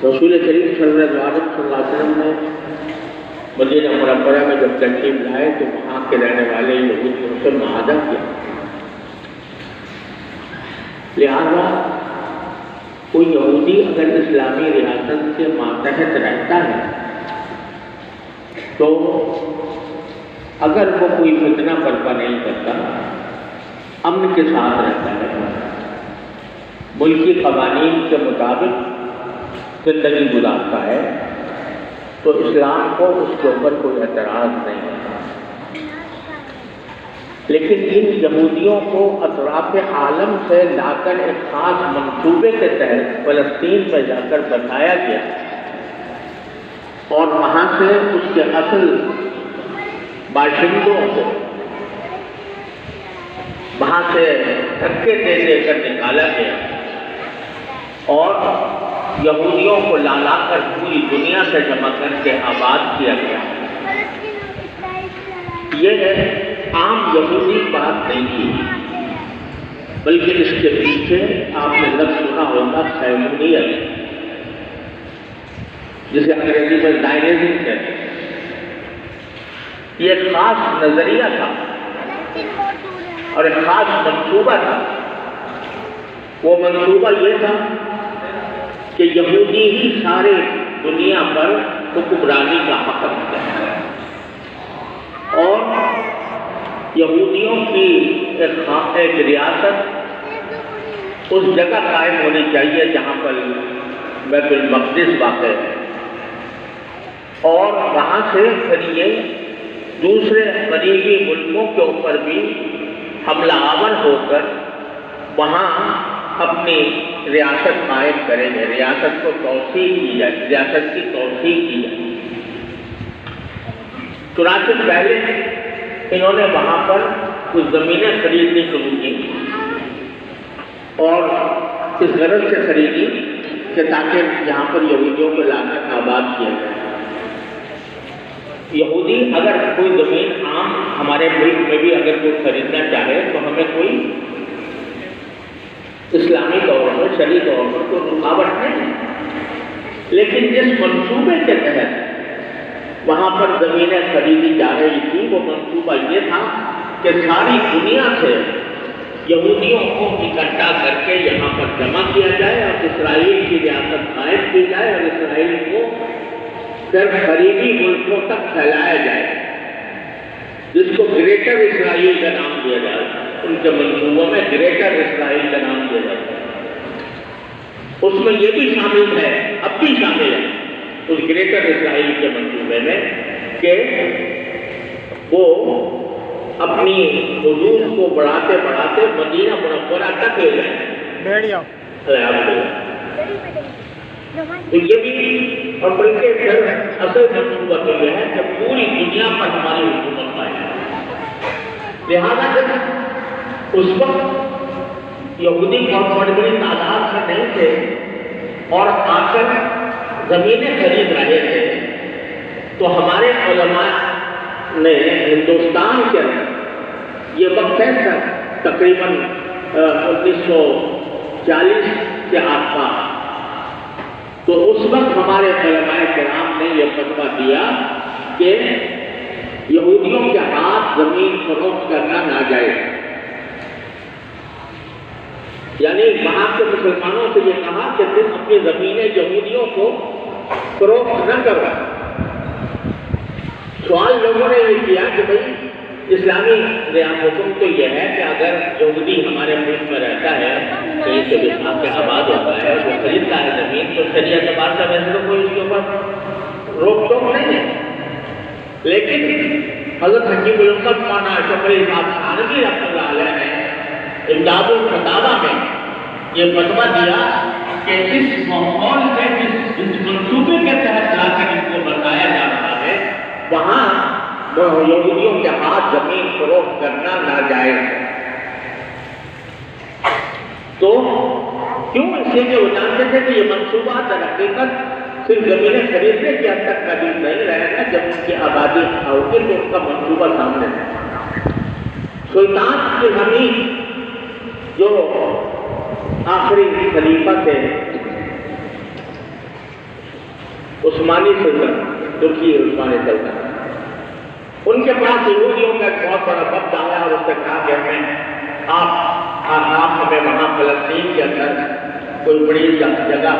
رسول کریم صلی اللہ علیہ وسلم نے مدینہ منورہ میں جب تشریف لائے تو وہاں کے رہنے والے یہودیوں سے معاہدہ کیا، لہذا کوئی یہودی اگر اسلامی ریاست کے ماتحت رہتا ہے تو اگر وہ کوئی فتنہ برپا نہیں کرتا، امن کے ساتھ رہتا ہے، ملکی قوانین کے مطابق زندگی گزارتا ہے، تو اسلام کو اس کے اوپر کوئی اعتراض نہیں ہوتا۔ لیکن ان یہودیوں کو اطراف عالم سے لا کر ایک خاص منصوبے کے تحت فلسطین میں جا کر بسایا گیا اور وہاں سے اس کے اصل باشندوں کو وہاں سے دھکے دے کر نکالا گیا اور یہودیوں کو لا کر پوری دنیا سے جمع کر کے آباد کیا گیا۔ یہ عام یہودی بات نہیں تھی، بلکہ اس کے پیچھے آپ نے لفظ سنا ہوگا سیمونیت، جسے انگریزی میں زائنزم کہتے ہیں۔ یہ ایک خاص نظریہ تھا اور ایک خاص منصوبہ تھا۔ وہ منصوبہ یہ تھا کہ یہودی ہی سارے دنیا پر حکمرانی کا حق رکھتے ہیں اور یہودیوں کی ایک ریاست اس جگہ قائم ہونی چاہیے جہاں پر بیت المقدس واقع ہے، اور وہاں سے پھر یہ دوسرے قریبی ملکوں کے اوپر بھی حملہ آور ہو کر وہاں اپنی ریاست قائم کریں گے، ریاست کو توسیع کی جائے، ریاست کی توسیع کی جائے۔ چنانچہ پہلے انہوں نے وہاں پر کچھ زمینیں خریدنی شروع کی اور اس غرض سے خریدی کہ تاکہ یہاں پر یہودیوں کو لا کر آباد کیا جائے۔ یہودی اگر کوئی زمین عام ہمارے ملک میں بھی اگر کوئی خریدنا چاہے تو ہمیں کوئی اسلامی طور پر شرعی طور پر کوئی رکاوٹ نہیں ہے، لیکن جس منصوبے کے تحت وہاں پر زمینیں خریدی جا رہی تھی وہ منصوبہ یہ تھا کہ ساری دنیا سے یہودیوں کو اکٹھا کر کے یہاں پر جمع کیا جائے اور اسرائیل کی ریاست قائم کی جائے اور اسرائیل کو پھر قریبی ملکوں تک پھیلایا جائے، جس کو گریٹر اسرائیل کا نام دیا جائے۔ ان کے منصوبوں میں گریٹر اسرائیل کا نام دیا جاتا ہے۔ اس میں یہ بھی شامل ہے، اب بھی شامل ہے اس گریٹر اسرائیل کے منصوبے میں کہ وہ اپنی حدود کو بڑھاتے بڑھاتے مدینہ منورہ تک لے جائیں۔ تو یہ بھی اور بلکہ پھر اصل منصوبہ تو یہ ہے کہ پوری دنیا پر ہماری حکومت پائے۔ لہٰذا جب اس وقت یہودی بہت بڑی بڑی تعداد میں نہیں تھے اور آ کر زمینیں خرید رہے تھے، تو ہمارے علماء نے ہندوستان کے اندر یہ وقت ہے تقریباً 1940 کے آس پاس، تو اس وقت ہمارے علماء کرام نے یہ فتویٰ دیا کہ یہودیوں کے ہاتھ زمین فروخت کرنا ناجائز، یعنی وہاں کے مسلمانوں سے یہ کہا کہ تم اپنی زمینیں یہودیوں کو فروخت نہ کرو۔ سوال لوگوں نے یہ کیا کہ بھائی اسلامی حکم تو یہ ہے کہ اگر یہودی ہمارے ملک میں رہتا ہے کہیں سے بھی آپ کے آباد ہوتا ہے وہ خریدتا ہے زمین، تو شریعت اعتبار سے ویسے تو کوئی اس کے اوپر روک ٹوک نہیں ہے، لیکن حضرت حکیم الامت مولانا اشرف علی صاحب تھانوی رحمۃ اللہ علیہ نے امداد الفتاویٰ میں یہ فتویٰ دیا کہ اس ماحول سے جس منصوبے کے تحت لا کر ان کو بتایا جا رہا ہے وہاں یہودیوں کے ہاتھ زمین فروخت کرنا ناجائز ہے۔ تو کیوں؟ اس لیے کہ وہ جانتے تھے کہ یہ منصوبہ در حقیقت صرف زمینیں خریدنے کی حد تک قریب نہیں رہے گا، جب ان کی آبادی ہوگی تو ان کا منصوبہ سامنے ہے۔ سلطان کی حمید جو آخری خلیفہ تھے عثمانی سلطنت، ترکی عثمانی سلطنت، ان کے پاس یہودیوں کا ایک بہت بڑا وفد آیا اور اس سے کہا کہ آپ ہمیں وہاں فلسطین کے اندر کوئی بڑی جگہ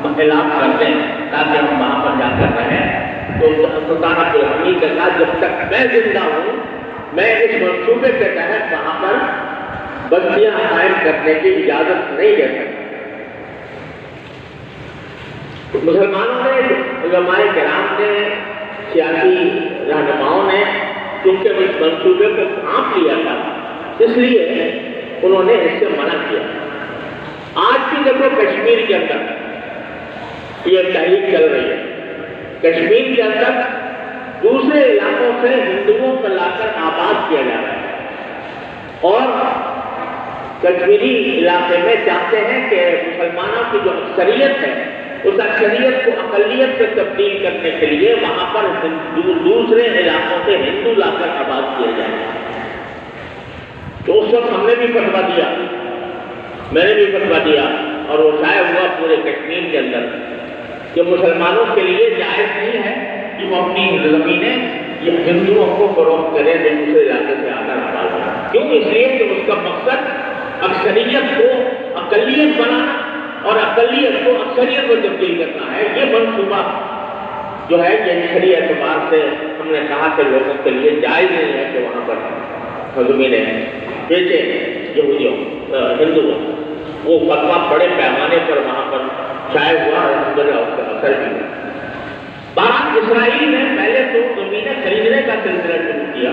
اعلان کر دیں تاکہ ہم وہاں پر جا کر رہیں۔ تو سلطان عبدالحمید نے کہا جب تک میں زندہ ہوں میں اس منصوبے کے تحت وہاں پر بستیاں قائم کرنے کی اجازت نہیں دے سکتا۔ مسلمانوں نے، علماء کرام نے، سیاسی رہنماؤں نے کیونکہ اس منصوبے کو بھانپ لیا تھا اس لیے انہوں نے اس سے منع کیا۔ آج بھی دیکھو کشمیر کے اندر یہ تحریک چل رہی ہے، کشمیر کے اندر دوسرے علاقوں سے ہندوؤں کو لا کر آباد کیا جا رہا ہے اور کشمیری علاقے میں چاہتے ہیں کہ مسلمانوں کی جو اکثریت ہے اس اکثریت کو اقلیت سے تبدیل کرنے کے لیے وہاں پر دوسرے علاقوں سے ہندو لا کر آباد کیا جائے۔ تو اس وقت ہم نے بھی فتویٰ دیا، میں نے بھی فتویٰ دیا اور وہ شائع ہوا پورے کشمیر کے اندر کہ مسلمانوں کے لیے جائز نہیں ہے کہ وہ اپنی زمینیں یا ہندوؤں کو فروخت کریں جو دوسرے علاقے سے آ کر آباد کریں۔ کیوں؟ اس لیے کہ اس کا مقصد اکثریت کو اقلیت بنانا اور اقلیت کو اکثریت کو تبدیل کرنا ہے۔ یہ منصوبہ جو ہے یہ شرعی اعتبار سے ہم نے کہا کہ لوگوں کے لیے جائز نہیں ہے کہ وہاں پر زمینیں بیچیں یہودیوں ہندوؤں۔ وہ فتویٰ بڑے پیمانے پر وہاں پر شائع ہوا اور الحمدللہ اس کا اثر بھی ہوا۔ بہرحال اسرائیل نے پہلے تو زمینیں خریدنے کا سلسلہ شروع کیا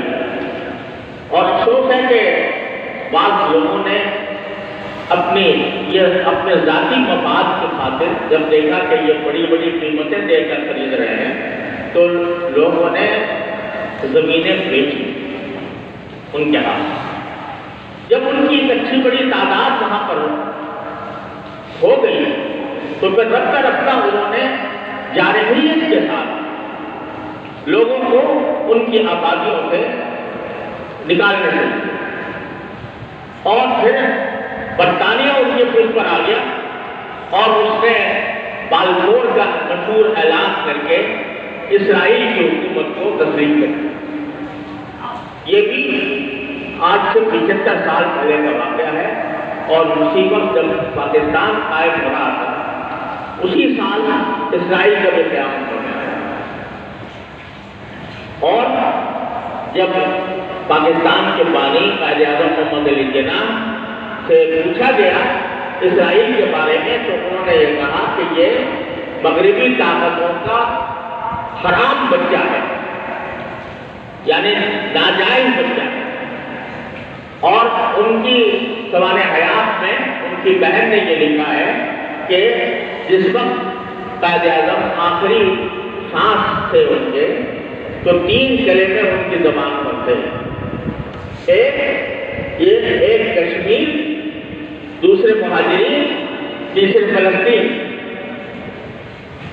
اور افسوس ہے کہ بعض لوگوں نے اپنے ذاتی مفاد کی خاطر جب دیکھا کہ یہ بڑی بڑی قیمتیں دے کر خرید رہے ہیں تو لوگوں نے زمینیں بیچی ان کے ہاتھ۔ جب ان کی ایک اچھی بڑی تعداد وہاں پر ہو گئی تو پھر رفتہ رفتہ انہوں نے جارحیت کے ساتھ لوگوں کو ان کی آبادیوں سے نکالنے لگے اور پھر برطانیہ ان کے پل پر آ گیا اور اس نے بالفور کا مشہور اعلان کر کے اسرائیل کی حکومت کو تسلیم کر۔ یہ بھی آج سے 75 سال پہلے کا واقعہ ہے اور اسی وقت جب پاکستان قائم ہو رہا تھا اسی سال اسرائیل کا بھی قیام ہو گیا اور جب پاکستان کے بانی قائد اعظم محمد علی جناح سے پوچھا گیا اسرائیل کے بارے میں تو انہوں نے یہ کہا کہ یہ مغربی طاقتوں کا حرام بچہ ہے، یعنی ناجائز بچہ ہے۔ اور ان کی سوانح حیات میں ان کی بہن نے یہ لکھا ہے کہ جس وقت قائد اعظم آخری سانس تھے ان کے تو 3 کلمے ان کی زبان پر تھے، ایک کشمیر، دوسرے مہاجرین، تیسرے فلسطین،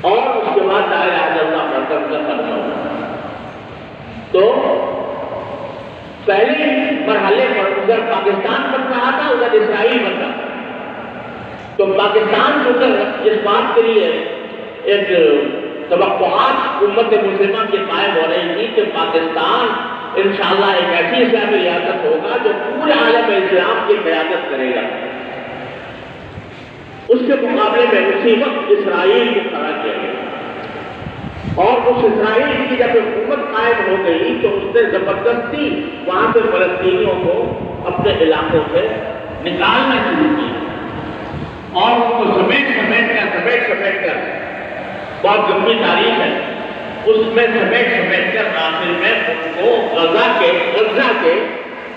اور اس کے بعد لا الہ الا اللہ پڑھ کر کا ختم ہوگا۔ تو پہلے مرحلے پر ادھر پاکستان بن رہا تھا ادھر اسرائیل بن رہا تھا، تو پاکستان کو اس بات کے لیے ایک توقعات امت مسلمہ کی قائم ہو رہی تھی کہ پاکستان انشاءاللہ ایک ایسی اسلامی ریاست ہوگا جو پورے عالم اسلام کی قیادت کرے گا۔ اس کے مقابلے میں اسی وقت اسرائیل کو کھڑا کیا گیا اور اس اسرائیل کی جب حکومت قائم ہو گئی تو اس نے زبردستی وہاں سے فلسطینیوں کو اپنے علاقوں سے نکالنا شروع کیا اور ان کو سمیٹ کر بہت لمبی تاریخ ہے اس میں سمیٹ کر آخر میں ان کو غزہ کے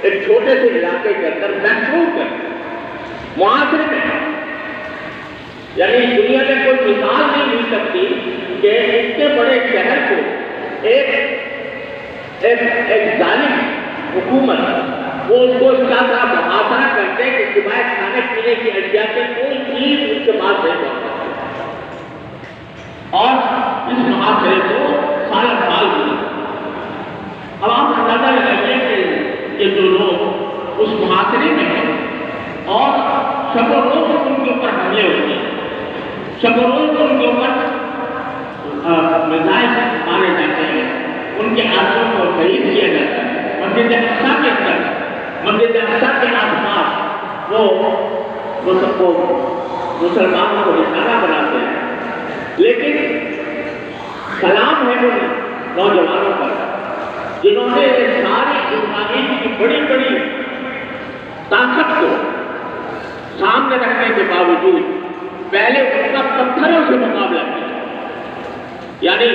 ایک چھوٹے سے علاقے کے اندر محفوظ کر معاشرے میں، یعنی دنیا میں کوئی مثال نہیں مل سکتی کہ اتنے بڑے شہر کو ایک ظالم حکومت وہ اس کو اس کا محاصرہ کرتے کہ سوائے کھانے پینے کی اشیاء کے کوئی چیز اس کے پاس نہیں پہنچ سکتی اور اس محاصرے کو سال ہوئی۔ اب آپ اندازہ لگائیے کہ جو لوگ اس محاصرے میں ہیں اور شب و روز ان کے اوپر حملے ہوتے ہیں، شب و روز ان کے اوپر ان نوجوانوں پر جنہوں نے ساری اسرائیل کی بڑی بڑی طاقت کو سامنے رکھنے کے باوجود پہلے ان کا پتھروں سے مقابلہ کیا، یعنی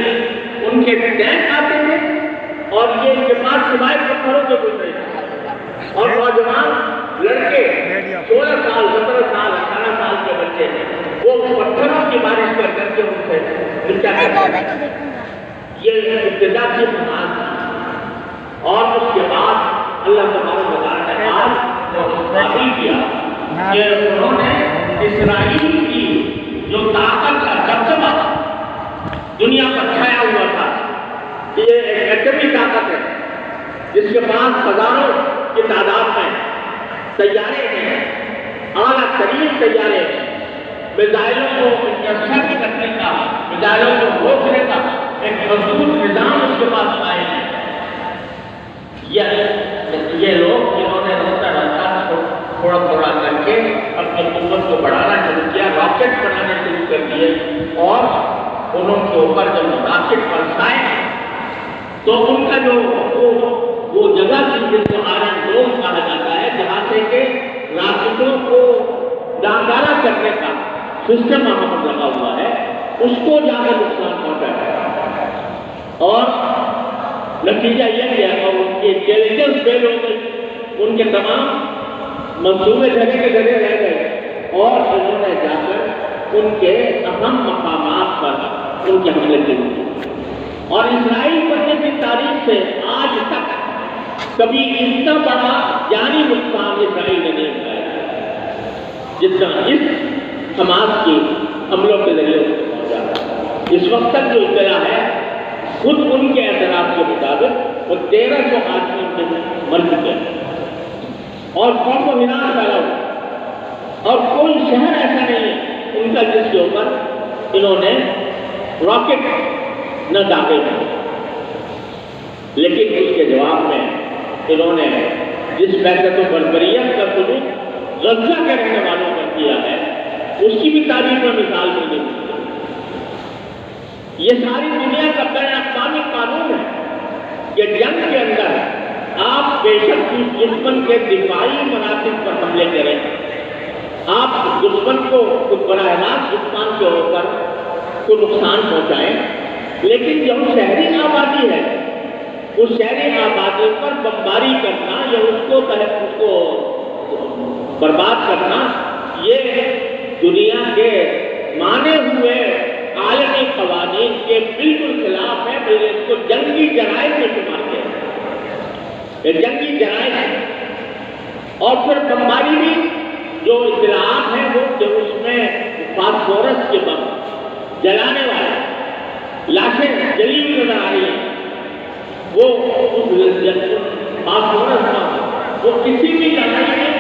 ان کے ٹینک آتے تھے اور یہ ان کے پاس سوائے پتھروں سے گزرے تھے، اور نوجوان لڑکے 16 سال 17 سال 18 سال کے بچے وہ پتھروں کی بارش کر کے ان سے ملتا کرتے تھے۔ یہ ابتدا کی حماس تھی، اور اس کے بعد اللہ تبارک و تعالیٰ نے واضح کیا کہ انہوں نے اسرائیل کی جو طاقت کا دبدبہ دنیا پر چھایا ہوا تھا، یہ ایک ایٹمی طاقت ہے جس کے پاس ہزاروں کی تعداد میں طیارے ہیں، اعلیٰ ترین طیارے ہیں، میزائلوں کو انٹرسپٹ کرنے کا، میزائلوں کو روکنے کا ایک مضبوط نظام اس کے پاس قائم ہے۔ یہ لوگ جنہوں نے روتا تھوڑا تھوڑا کر کے اپنی قوت کو بڑھانا شروع کیا، راکٹ بنانے شروع کر دیے، اور انہوں کے اوپر جب راکٹ برسائے تو ان کا جو وہ جگہ تھی جس کو آئرن ڈوم کہا جاتا ہے، جہاں سے کہ راکٹوں کو ڈانگارا کرنے کا سسٹم وہاں پر لگا ہوا ہے، اس کو جا کر نقصان پہنچا ہے، اور نتیجہ یہ کیا کہ ان کی انٹیلیجنس فیل ہو گئی، ان کے تمام منصوبے جگہ کے جگہ رہ گئے، اور انہوں نے جا کر ان کے اہم مقامات پر ان کے حملے شروع کیے، اور اسرائیل بننے کی تاریخ سے آج تک کبھی اتنا بڑا جانی نقصان اسرائیل نے نہیں اٹھایا جتنا اس حماس کی حملوں کے ذریعے پہنچا۔ اس وقت تک جو اطلاع ہے خود ان کے اعتراف کے مطابق وہ 1300 آدمی ان کے مر چکے ہیں، اور قوم و ویران پھیلا ہوا، اور کوئی شہر ایسا نہیں ہے ان کا جس کے اوپر انہوں نے راکٹ نہ داغے ہیں۔ لیکن اس کے جواب میں انہوں نے جس بحثت و بربریت کا سلوک غزہ کے رہنے والوں پر کیا ہے، اس کی بھی تاریخ میں مثال مل گئی۔ یہ ساری دنیا کا بین الاقوامی قانون ہے کہ جنگ کے اندر آپ بے شک دشمن کے دفاعی مناطق پر حملے کریں، آپ دشمن کو براہ راست دشمن کے اوپر کو نقصان پہنچائیں، لیکن جو شہری آبادی ہے اس شہری آبادی پر بمباری کرنا یا اس کو برباد کرنا، یہ دنیا کے مانے ہوئے عالمی قوانین کے بالکل خلاف ہے، بلکہ اس کو جنگی جرائم میں شمار کیا ہے، یہ جنگی جرائم ہے۔ اور پھر بمباری بھی جو اطلاعات ہیں وہ کہ اس میں فاسفورس کے بم جلانے والے لاشیں جلی ہوئی نظر آ رہی ہیں، وہ فاسفورس وہ کسی بھی لڑائی میں